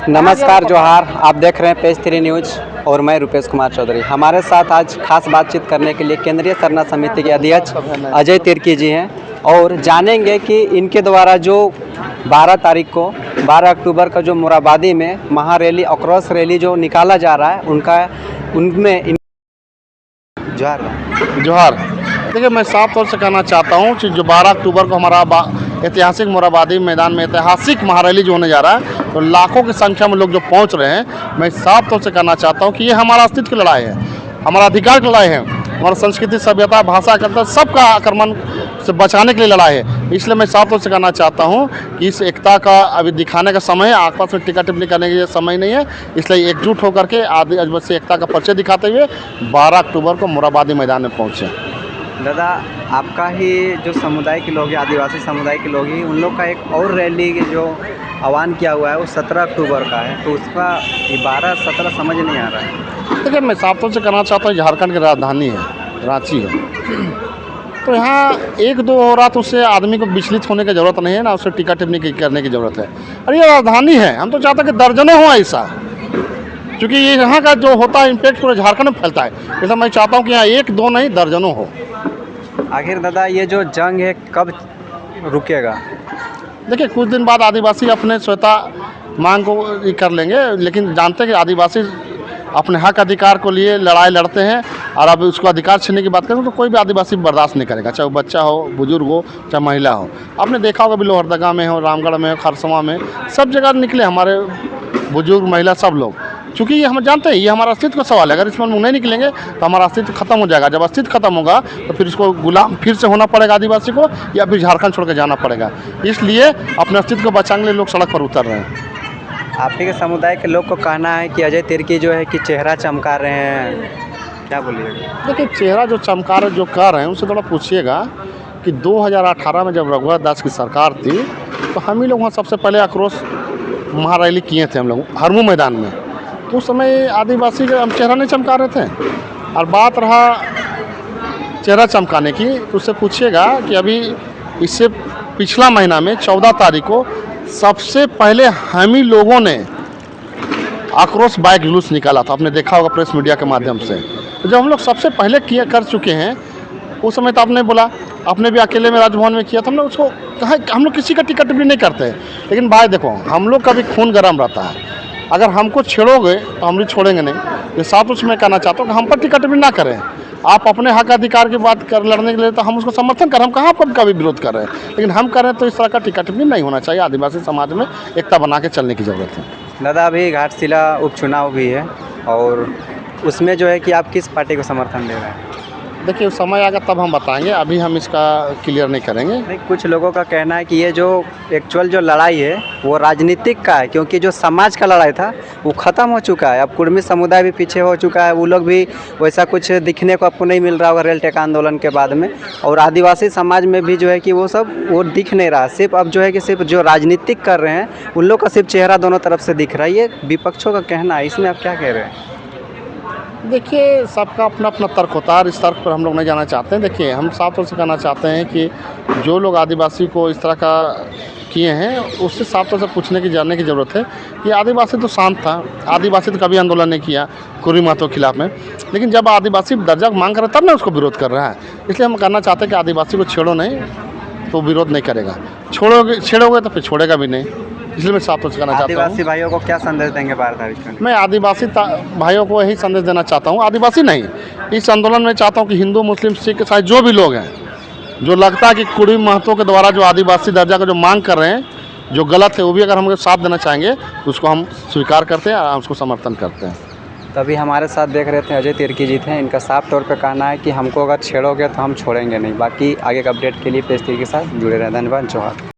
नमस्कार जोहार, आप देख रहे हैं पेज 3 न्यूज़ और मैं रुपेश कुमार चौधरी। हमारे साथ आज खास बातचीत करने के लिए केंद्रीय सरना समिति के अध्यक्ष अजय तिर्की जी हैं और जानेंगे कि इनके द्वारा जो 12 अक्टूबर का जो मोराबादी में महारैली आक्रोश रैली जो निकाला जा रहा है उनमें जोहार। देखिए, मैं साफ तौर से कहना चाहता हूँ कि जो 12 अक्टूबर को हमारा ऐतिहासिक मोराबादी मैदान में ऐतिहासिक महारैली जो होने जा रहा है, तो लाखों की संख्या में लोग जो पहुँच रहे हैं, मैं साफ तौर से कहना चाहता हूँ कि ये हमारा अस्तित्व की लड़ाई है, हमारा अधिकार की लड़ाई है, हमारा संस्कृति सभ्यता भाषा करता सबका आक्रमण से बचाने के लिए लड़ाई है। इसलिए मैं साफ तौर से कहना चाहता हूँ कि इस एकता का अभी दिखाने का समय है, आपस में टिका टिप्पणी करने के लिए समय नहीं है। इसलिए एकजुट होकर के आदिवासी एकता का परिचय दिखाते हुए 12 अक्टूबर को मोराबादी मैदान में पहुँचे। दादा, आपका ही जो समुदाय के लोग हैं, आदिवासी समुदाय के लोग ही, उन लोग का एक और रैली जो आह्वान किया हुआ है वो 17 अक्टूबर का है, तो उसका 12-17 समझ नहीं आ रहा है। देखिए, मैं साफ तौर से कहना चाहता हूँ, झारखंड की राजधानी है, रांची है, तो यहाँ 1-2 हो रहा तो उससे आदमी को विचलित होने की ज़रूरत नहीं है, ना उससे टिका टिप्पणी करने की ज़रूरत है। और ये राजधानी है, हम तो चाहते हैं कि दर्जनों हो ऐसा, क्योंकि ये यहाँ का जो होता है इम्पैक्ट पूरे झारखंड में फैलता है। इसलिए मैं चाहता हूँ कि यहाँ 1-2 नहीं दर्जनों हो। आखिर दादा, ये जो जंग है कब रुकेगा? देखिए, कुछ दिन बाद आदिवासी अपने स्वतः मांग को कर लेंगे, लेकिन जानते हैं कि आदिवासी अपने हक अधिकार को लिए लड़ाई लड़ते हैं, और अब उसको अधिकार छीनने की बात करें तो कोई भी आदिवासी बर्दाश्त नहीं करेगा, चाहे वो बच्चा हो, बुजुर्ग हो, चाहे महिला हो। आपने देखा होगा भी लोहरदगा में हो, रामगढ़ में हो, खरसवां में, सब जगह निकले हमारे बुजुर्ग, महिला, सब लोग, क्योंकि ये हम जानते हैं ये हमारा अस्तित्व का सवाल है। अगर इसमें हम नहीं निकलेंगे तो हमारा अस्तित्व खत्म हो जाएगा। जब अस्तित्व खत्म होगा तो फिर इसको गुलाम फिर से होना पड़ेगा आदिवासी को, या फिर झारखंड छोड़ के जाना पड़ेगा। इसलिए अपने अस्तित्व को बचाने के लिए लोग सड़क पर उतर रहे हैं। आप ही के समुदाय के लोग को कहना है कि अजय तिर्की जो है कि चेहरा चमका रहे हैं, क्या बोलिएगा? देखिए, चेहरा जो चमका रहे जो कर रहे हैं उनसे थोड़ा पूछिएगा कि 2018 में जब रघुवर दास की सरकार थी तो हम ही लोग वहाँ सबसे पहले आक्रोश महारैली किए थे हम लोग हरमू मैदान में। तो उस समय आदिवासी का हम चेहरा नहीं चमका रहे थे। और बात रहा चेहरा चमकाने की, तो उससे पूछिएगा कि अभी इससे पिछला महीना में 14 तारीख को सबसे पहले हम ही लोगों ने आक्रोश बाइक जुलूस निकाला था। आपने देखा होगा प्रेस मीडिया के माध्यम से। तो जब हम लोग सबसे पहले कर चुके हैं, उस समय तो आपने बोला, आपने भी अकेले में राजभवन में किया था। हम लोग उसको कहा, हम लोग किसी का टिकट भी नहीं करते, लेकिन भाई देखो, हम लोग का भी खून गर्म रहता है। अगर हमको छेड़ोगे तो हम भी छोड़ेंगे नहीं। ये साथ उसमें कहना चाहता हूँ कि हम पर टिकट भी ना करें। आप अपने हक अधिकार की बात कर लड़ने के लिए तो हम उसको समर्थन करें, हम कहाँ कभी भी विरोध कर रहे हैं, लेकिन हम करें तो इस तरह का टिकट भी नहीं होना चाहिए। आदिवासी समाज में एकता बना के चलने की ज़रूरत है। दादा, अभी घाटशिला उपचुनाव भी है और उसमें जो है कि आप किस पार्टी को समर्थन दे रहे हैं? देखिए, समय आएगा तब हम बताएंगे, अभी हम इसका क्लियर नहीं करेंगे। नहीं, कुछ लोगों का कहना है कि ये जो एक्चुअल जो लड़ाई है वो राजनीतिक का है, क्योंकि जो समाज का लड़ाई था वो ख़त्म हो चुका है। अब कुर्मी समुदाय भी पीछे हो चुका है, वो लोग भी वैसा कुछ दिखने को आपको नहीं मिल रहा होगा रेल टेका आंदोलन के बाद में। और आदिवासी समाज में भी जो है कि वो दिख नहीं रहा। सिर्फ अब जो है कि सिर्फ जो राजनीतिक कर रहे हैं उन लोग का सिर्फ चेहरा दोनों तरफ से दिख रहा है, ये विपक्षों का कहना है। इसमें आप क्या कह रहे हैं? देखिए, सबका अपना अपना तर्क होता है, इस तर्क पर हम लोग नहीं जाना चाहते हैं। देखिए, हम साफ तौर से कहना चाहते हैं कि जो लोग आदिवासी को इस तरह का किए हैं उससे साफ तौर से पूछने की जानने की ज़रूरत है कि आदिवासी तो शांत था, आदिवासी तो कभी आंदोलन नहीं किया कुर्मी महतो के खिलाफ में, लेकिन जब आदिवासी दर्जा मांग कर रहा है तब ना उसको विरोध कर रहा है। इसलिए हम कहना चाहते हैं कि आदिवासी को छेड़ो नहीं तो विरोध नहीं करेगा, छेड़ोगे तो फिर छोड़ेगा भी नहीं। इसलिए मैं साफ तौर से कहना चाहता हूँ। आदिवासी भाइयों को क्या संदेश देंगे 12 तारीख को? मैं आदिवासी भाइयों को यही संदेश देना चाहता हूँ, आदिवासी नहीं, इस आंदोलन में चाहता हूँ कि हिंदू, मुस्लिम, सिख, ईसाई जो भी लोग हैं, जो लगता है कि कुर्मी महतो के द्वारा जो आदिवासी दर्जा का जो मांग कर रहे हैं जो गलत है, वो भी अगर हम साथ देना चाहेंगे तो उसको हम स्वीकार करते हैं और उसको समर्थन करते हैं। तभी हमारे साथ देख रहे थे अजय तिर्की जी थे। इनका साफ तौर पे कहना है कि हमको अगर छेड़ोगे तो हम छोड़ेंगे नहीं। बाकी आगे के अपडेट के लिए पेज 3 के साथ जुड़े रहें। धन्यवाद। जोहार।